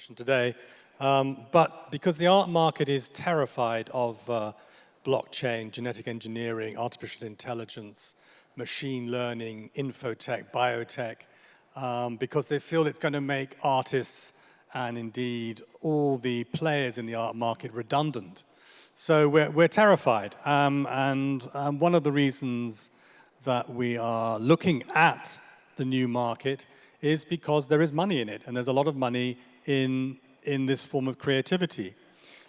presentation today. But because the art market is terrified of blockchain, genetic engineering, artificial intelligence, machine learning, infotech, biotech, because they feel it's going to make artists and indeed all the players in the art market redundant. So we're terrified. And one of the reasons that we are looking at the new market is because there is money in it, and there's a lot of money in this form of creativity.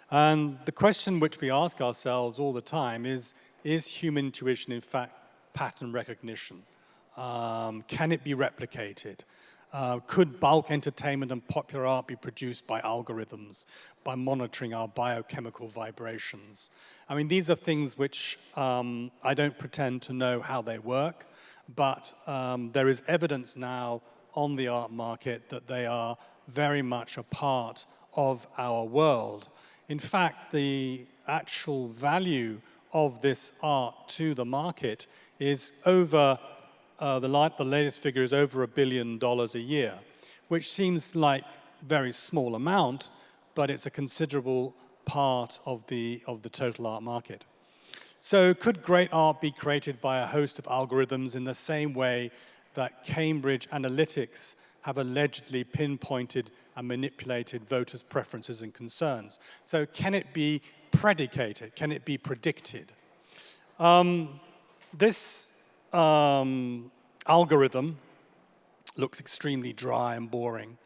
And the question which we ask ourselves all the time is human intuition in fact pattern recognition? Can it be replicated? Could bulk entertainment and popular art be produced by algorithms, by monitoring our biochemical vibrations? I mean, these are things which I don't pretend to know how they work, but there is evidence now on the art market that they are very much a part of our world. In fact, the actual value of this art to the market is over the latest figure is over $1 billion a year, which seems like a very small amount, but it's a considerable part of the total art market. So could great art be created by a host of algorithms in the same way that Cambridge Analytics have allegedly pinpointed and manipulated voters' preferences and concerns? So can it be predicated? Can it be predicted? This algorithm looks extremely dry and boring,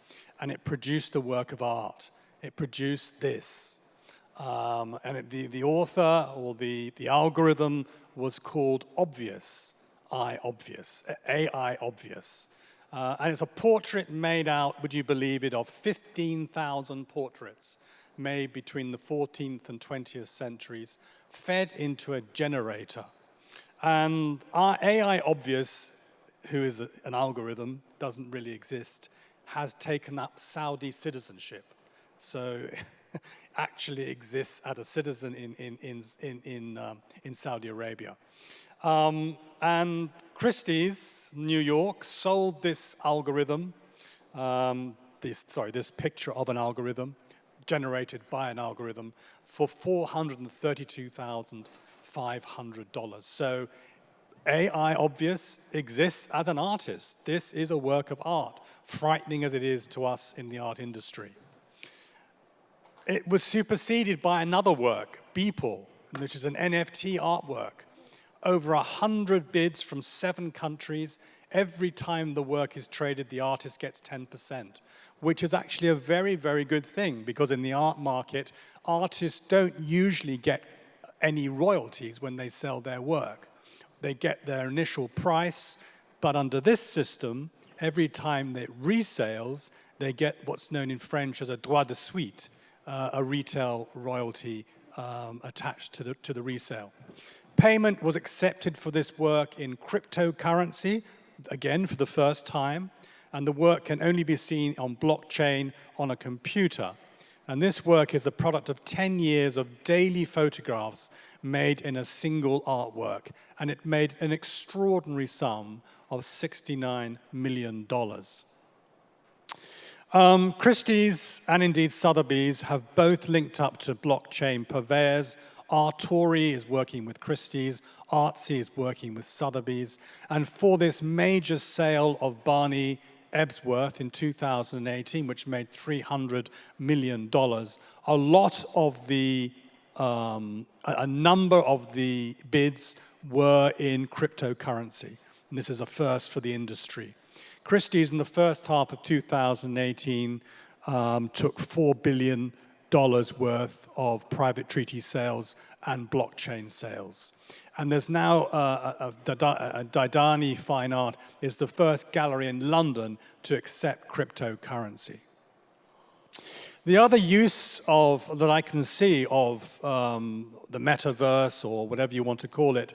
and it produced a work of art. It produced this. And the author or the algorithm was called Obvious, AI Obvious. And it's a portrait made out, would you believe it, of 15,000 portraits made between the 14th and 20th centuries, fed into a generator. And our AI Obvious, who is an algorithm, doesn't really exist, has taken up Saudi citizenship. So actually exists as a citizen in Saudi Arabia. And Christie's, New York, sold this algorithm, this picture of an algorithm, generated by an algorithm, for $432,500. So AI Obvious exists as an artist. This is a work of art, frightening as it is to us in the art industry. It was superseded by another work, Beeple, which is an NFT artwork. Over 100 bids from 7 countries. Every time the work is traded, the artist gets 10%, which is actually a very, very good thing, because in the art market, artists don't usually get any royalties when they sell their work. They get their initial price, but under this system, every time it resales, they get what's known in French as a droit de suite, a retail royalty attached to the resale. Payment was accepted for this work in cryptocurrency, again for the first time, and the work can only be seen on blockchain on a computer. And this work is the product of 10 years of daily photographs made in a single artwork, and it made an extraordinary sum of $69 million. Christie's and indeed Sotheby's have both linked up to blockchain purveyors. Artori is working with Christie's, Artsy is working with Sotheby's, and for this major sale of Barney Ebsworth in 2018, which made $300 million, a number of the bids were in cryptocurrency, and this is a first for the industry. Christie's in the first half of 2018 took $4 billion worth of private treaty sales and blockchain sales. And there's now Didani Fine Art is the first gallery in London to accept cryptocurrency. The other use that I can see of the metaverse, or whatever you want to call it,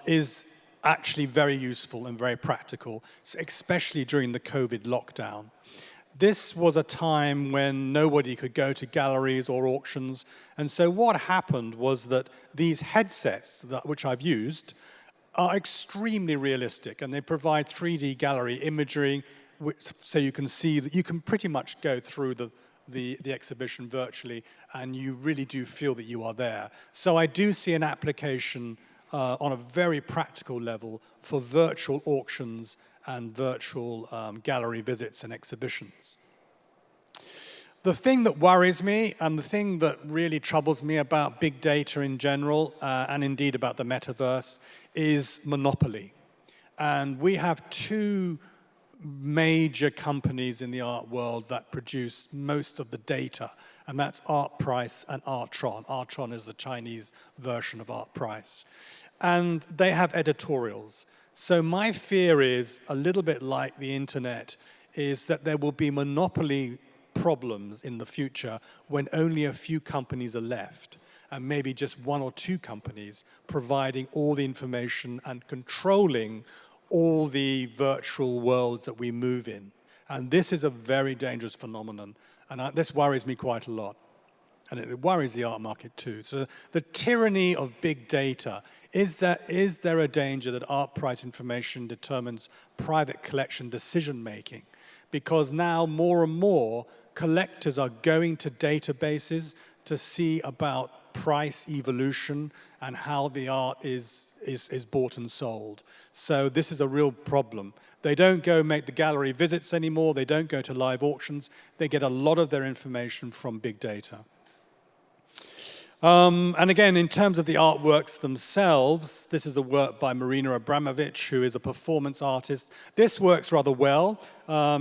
is actually very useful and very practical, especially during the COVID lockdown. This was a time when nobody could go to galleries or auctions, and so what happened was that these headsets, which I've used, are extremely realistic, and they provide 3D gallery imagery, so you can see that you can pretty much go through the the exhibition virtually, and you really do feel that you are there. So I do see an application on a very practical level for virtual auctions and virtual gallery visits and exhibitions. The thing that worries me, and the thing that really troubles me about big data in general, and indeed about the metaverse, is monopoly. And we have two major companies in the art world that produce most of the data, and that's ArtPrice and Artron. Artron is the Chinese version of ArtPrice. And they have editorials. So my fear is, a little bit like the internet, is that there will be monopoly problems in the future when only a few companies are left, and maybe just one or two companies providing all the information and controlling all the virtual worlds that we move in. And this is a very dangerous phenomenon, and this worries me quite a lot. And it worries the art market too. So the tyranny of big data, is there a danger that art price information determines private collection decision making? Because now more and more collectors are going to databases to see about price evolution and how the art is bought and sold. So this is a real problem. They don't go make the gallery visits anymore. They don't go to live auctions. They get a lot of their information from big data. And again, in terms of the artworks themselves, this is a work by Marina Abramovich, who is a performance artist. This works rather well.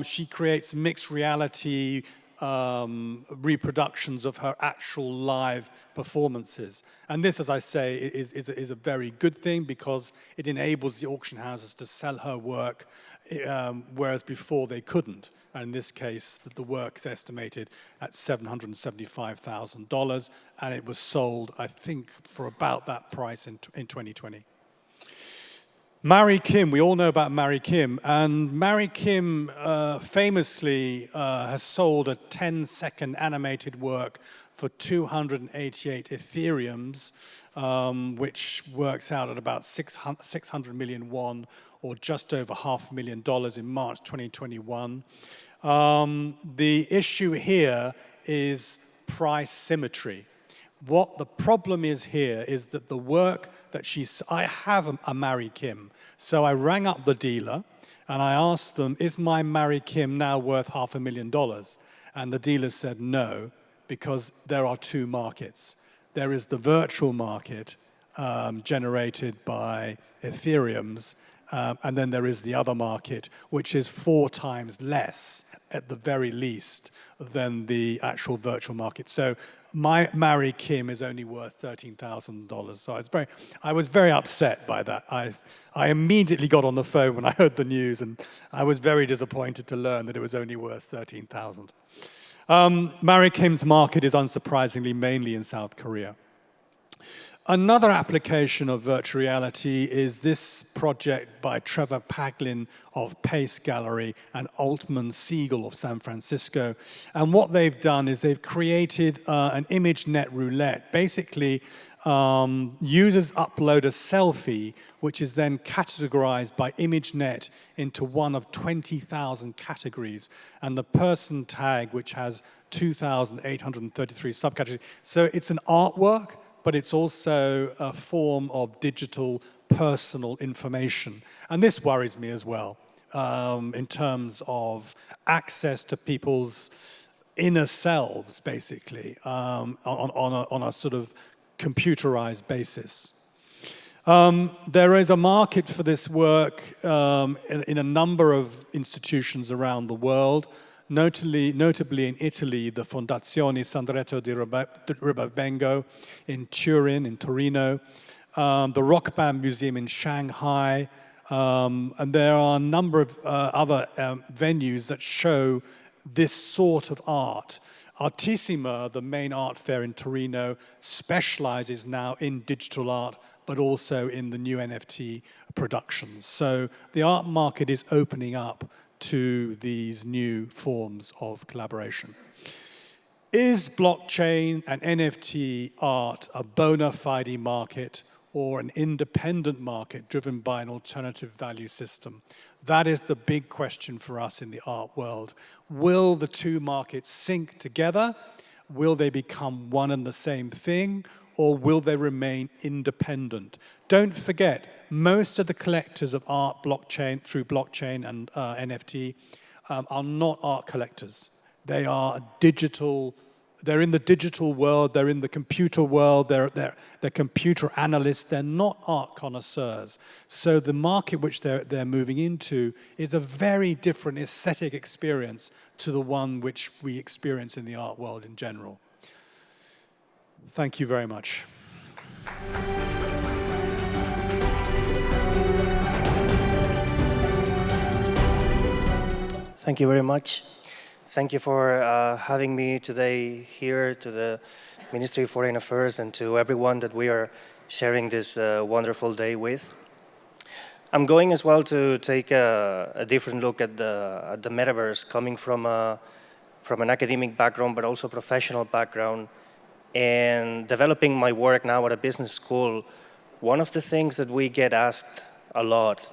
She creates mixed reality reproductions of her actual live performances. And this, as I say, is a very good thing because it enables the auction houses to sell her work, whereas before they couldn't. And in this case, the work is estimated at $775,000, and it was sold, I think, for about that price in 2020. Mary Kim, we all know about Mary Kim, and Mary Kim famously has sold a 10-second animated work for 288 Ethereums, which works out at about 600 million won, or just over $500,000 in March 2021. The issue here is price symmetry. What the problem is here is that the work that I have a Mary Kim, so I rang up the dealer and I asked them, is my Mary Kim now worth $500,000? And the dealer said no, because there are two markets. There is the virtual market generated by Ethereums, and then there is the other market, which is 4 times less, at the very least, than the actual virtual market. So my Mary Kim is only worth $13,000. So I was very upset by that. I immediately got on the phone when I heard the news, and I was very disappointed to learn that it was only worth $13,000. Mary Kim's market is unsurprisingly mainly in South Korea. Another application of virtual reality is this project by Trevor Paglin of Pace Gallery and Altman Siegel of San Francisco. And what they've done is they've created an ImageNet roulette. Basically, users upload a selfie, which is then categorized by ImageNet into one of 20,000 categories, and the person tag, which has 2,833 subcategories. So it's an artwork, but it's also a form of digital personal information. And this worries me as well, in terms of access to people's inner selves, basically, on a sort of computerized basis. There is a market for this work in a number of institutions around the world, notably in Italy, the Fondazione Sandretto di Ribabengo in Turin, in Torino, the Rock Band Museum in Shanghai, and there are a number of other venues that show this sort of art. Artissima, the main art fair in Torino, specializes now in digital art, but also in the new NFT productions. So the art market is opening up to these new forms of collaboration. Is blockchain and NFT art a bona fide market, or an independent market driven by an alternative value system? That is the big question for us in the art world. Will the two markets sync together? Will they become one and the same thing? Or will they remain independent? Don't forget, most of the collectors of art blockchain through blockchain and NFT are not art collectors. They are digital. They're in the digital world. They're in the computer world. They're computer analysts. They're not art connoisseurs. So the market which they're moving into is a very different aesthetic experience to the one which we experience in the art world in general. Thank you very much. Thank you very much. Thank you for having me today here, to the Ministry of Foreign Affairs and to everyone that we are sharing this wonderful day with. I'm going as well to take a different look at the Metaverse, coming from an academic background, but also professional background. And developing my work now at a business school, one of the things that we get asked a lot,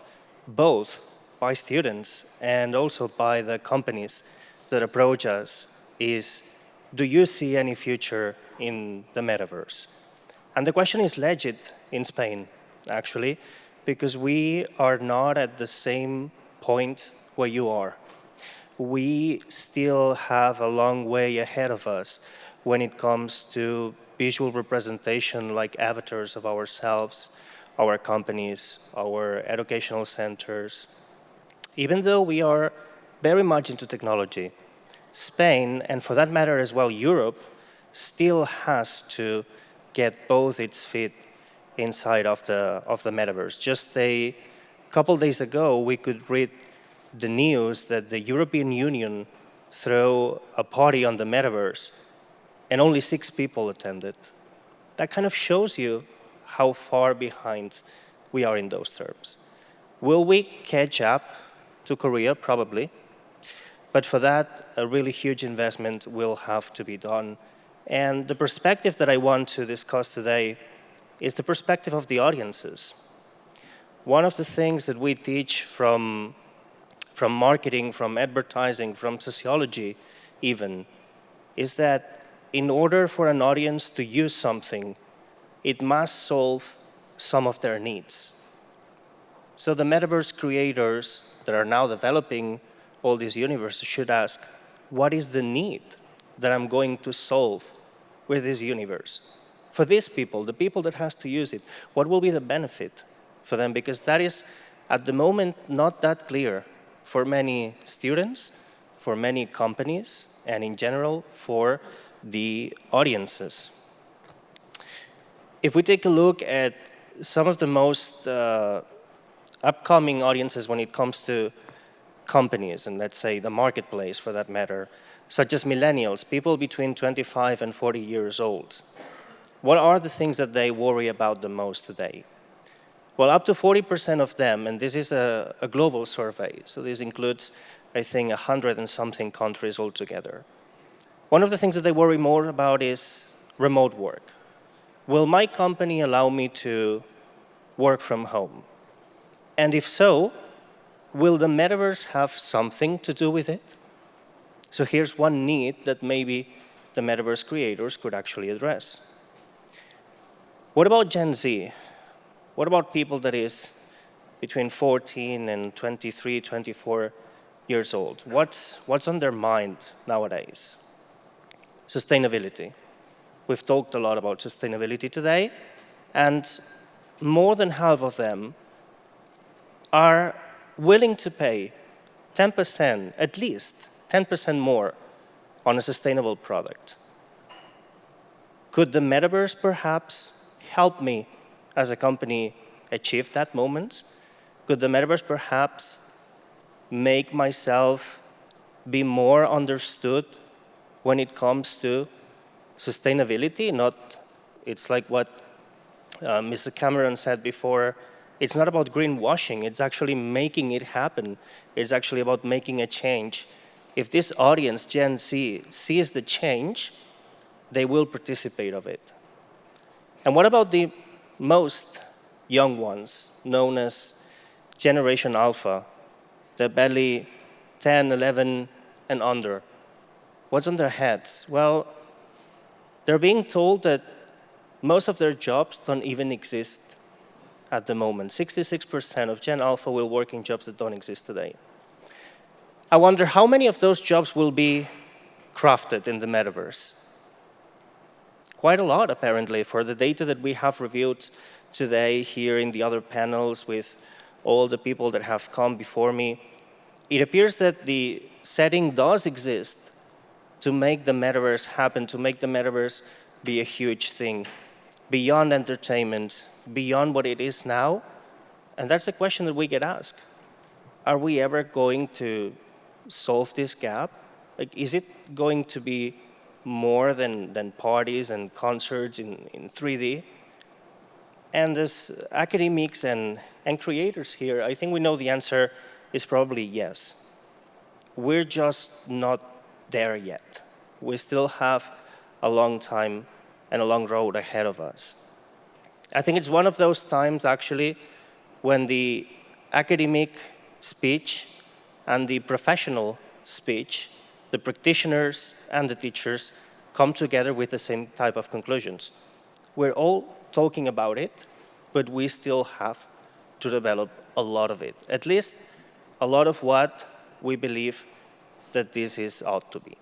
both by students and also by the companies that approach us, is, do you see any future in the Metaverse? And the question is legit in Spain, actually, because we are not at the same point where you are. We still have a long way ahead of us when it comes to visual representation like avatars of ourselves, our companies, our educational centers. Even though we are very much into technology, Spain, and for that matter as well Europe, still has to get both its feet inside of the Metaverse. Just a couple days ago, we could read the news that the European Union threw a party on the Metaverse and only 6 people attended. That kind of shows you how far behind we are in those terms. Will we catch up to Korea? Probably. But for that, a really huge investment will have to be done. And the perspective that I want to discuss today is the perspective of the audiences. One of the things that we teach from marketing, from advertising, from sociology even, is that in order for an audience to use something, it must solve some of their needs. So the Metaverse creators that are now developing all these universes should ask, what is the need that I'm going to solve with this universe? For these people, the people that has to use it, what will be the benefit for them? Because that is, at the moment, not that clear for many students, for many companies, and in general, for the audiences. If we take a look at some of the most upcoming audiences when it comes to companies, and let's say the marketplace for that matter, such as millennials, people between 25 and 40 years old, what are the things that they worry about the most today? Well, up to 40% of them, and this is a global survey, so this includes, I think, 100 and something countries altogether. One of the things that they worry more about is remote work. Will my company allow me to work from home? And if so, will the Metaverse have something to do with it? So here's one need that maybe the Metaverse creators could actually address. What about Gen Z? What about people that is between 14 and 23, 24 years old? What's on their mind nowadays? Sustainability. We've talked a lot about sustainability today, and more than half of them are willing to pay 10%, at least 10% more on a sustainable product. Could the Metaverse perhaps help me as a company achieve that moment? Could the Metaverse perhaps make myself be more understood when it comes to sustainability? It's like what Mr. Cameron said before, it's not about greenwashing, it's actually making it happen. It's actually about making a change. If this audience, Gen Z, sees the change, they will participate of it. And what about the most young ones, known as Generation Alpha, they're barely 10, 11, and under. What's on their heads? Well, they're being told that most of their jobs don't even exist at the moment. 66% of Gen Alpha will work in jobs that don't exist today. I wonder how many of those jobs will be crafted in the metaverse? Quite a lot, apparently, for the data that we have reviewed today here in the other panels with all the people that have come before me. It appears that the setting does exist to make the metaverse happen, to make the metaverse be a huge thing, beyond entertainment, beyond what it is now. And that's the question that we get asked. Are we ever going to solve this gap? Like, is it going to be more than parties and concerts in 3D? And as academics and creators here, I think we know the answer is probably yes. We're just not there yet. We still have a long time and a long road ahead of us. I think it's one of those times, actually, when the academic speech and the professional speech, the practitioners and the teachers, come together with the same type of conclusions. We're all talking about it, but we still have to develop a lot of it, at least a lot of what we believe that this ought to be.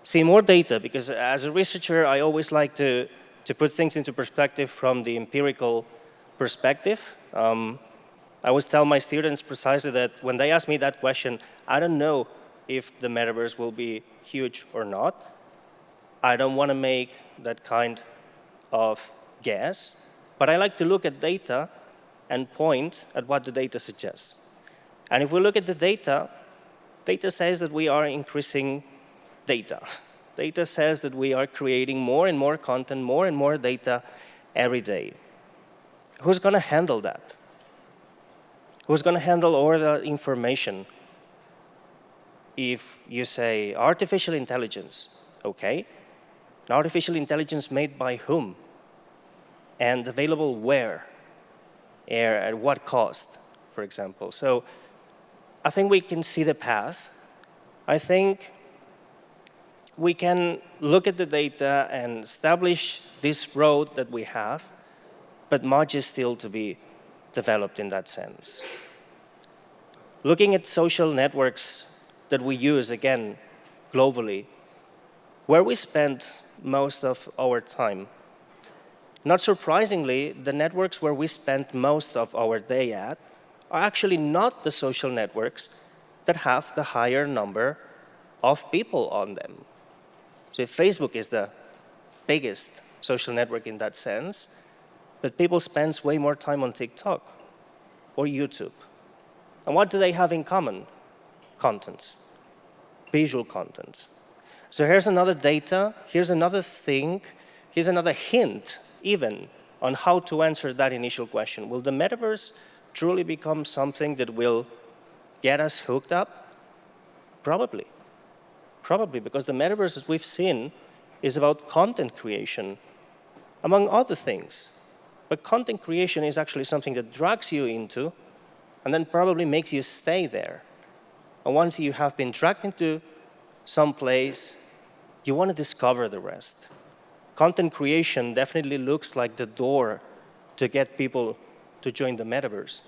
See, more data, because as a researcher, I always like to put things into perspective from the empirical perspective. I always tell my students precisely that when they ask me that question, I don't know if the metaverse will be huge or not. I don't want to make that kind of guess, but I like to look at data and point at what the data suggests. And if we look at the data, data says that we are increasing data. Data says that we are creating more and more content, more and more data every day. Who's going to handle that? Who's going to handle all the information? If you say artificial intelligence, okay. Artificial intelligence made by whom? And available where? At what cost, for example? So I think we can see the path. I think we can look at the data and establish this road that we have, but much is still to be developed in that sense. Looking at social networks that we use, again, globally, where we spend most of our time. Not surprisingly, the networks where we spend most of our day at are actually not the social networks that have the higher number of people on them. So if Facebook is the biggest social network in that sense, but people spend way more time on TikTok or YouTube. And what do they have in common? Content, visual content. So here's another data, here's another thing, here's another hint even on how to answer that initial question. Will the metaverse truly become something that will get us hooked up? Probably. Probably, because the metaverse, as we've seen, is about content creation, among other things. But content creation is actually something that drags you into and then probably makes you stay there. And once you have been dragged into some place, you want to discover the rest. Content creation definitely looks like the door to get people to join the metaverse.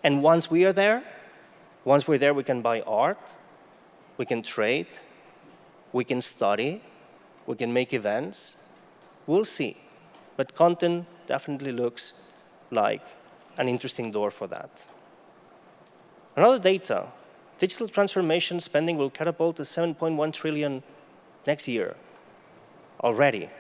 And once we're there, we can buy art, we can trade, we can study, we can make events. We'll see. But content definitely looks like an interesting door for that. Another data, digital transformation spending will catapult to 7.1 trillion next year already.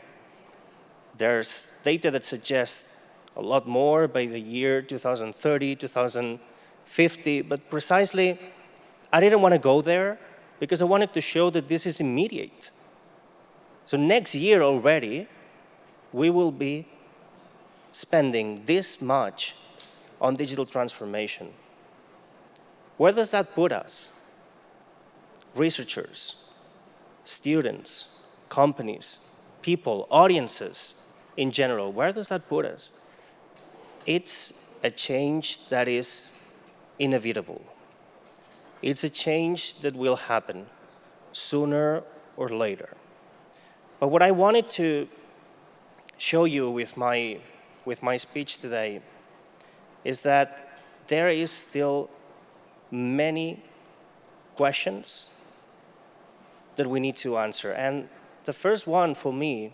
There's data that suggests a lot more by the year 2030, 2050, but precisely, I didn't want to go there because I wanted to show that this is immediate. So next year already, we will be spending this much on digital transformation. Where does that put us? Researchers, students, companies, people, audiences in general, where does that put us? It's a change that is inevitable. It's a change that will happen sooner or later. But what I wanted to show you with my speech today is that there is still many questions that we need to answer. And the first one for me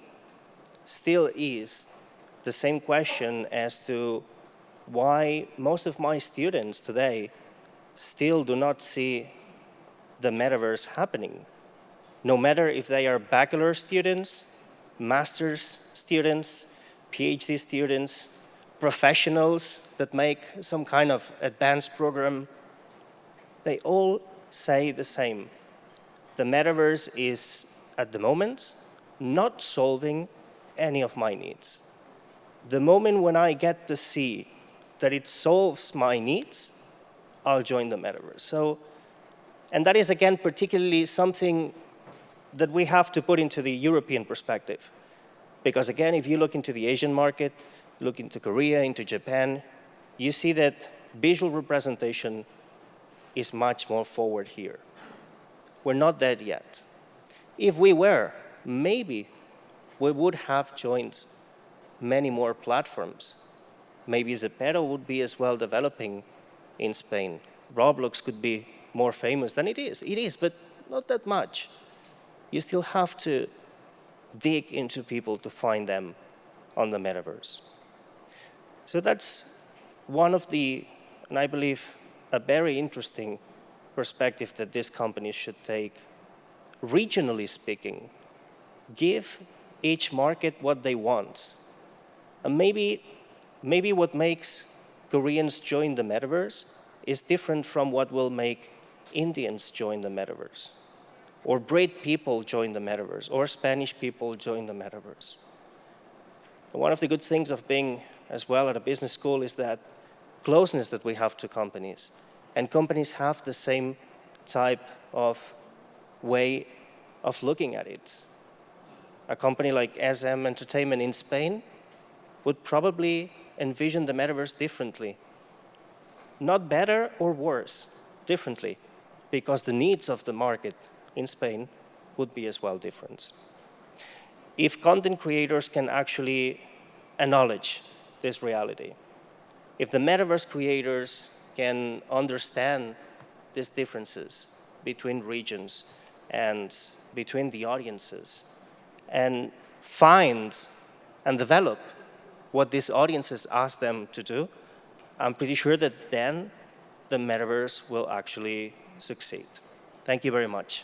still is the same question as to why most of my students today still do not see the metaverse happening. No matter if they are bachelor students, master's students, PhD students, professionals that make some kind of advanced program, they all say the same. The metaverse is, at the moment, not solving any of my needs. The moment when I get to see that it solves my needs, I'll join the metaverse. And that is, again, particularly something that we have to put into the European perspective. Because, again, if you look into the Asian market, look into Korea, into Japan, you see that visual representation is much more forward here. We're not there yet. If we were, maybe we would have joined many more platforms. Maybe Zepero would be as well developing in Spain. Roblox could be more famous than it is. It is, but not that much. You still have to dig into people to find them on the metaverse. So that's one of the, and I believe, a very interesting perspective that these companies should take. Regionally speaking, give each market what they want. And maybe what makes Koreans join the metaverse is different from what will make Indians join the metaverse, or Brit people join the metaverse, or Spanish people join the metaverse. And one of the good things of being as well at a business school is that closeness that we have to companies. And companies have the same type of way of looking at it. A company like SM Entertainment in Spain would probably envision the metaverse differently. Not better or worse, differently, because the needs of the market in Spain would be as well different. If content creators can actually acknowledge this reality, if the metaverse creators can understand these differences between regions and between the audiences, and find and develop what these audiences ask them to do, I'm pretty sure that then the metaverse will actually succeed. Thank you very much.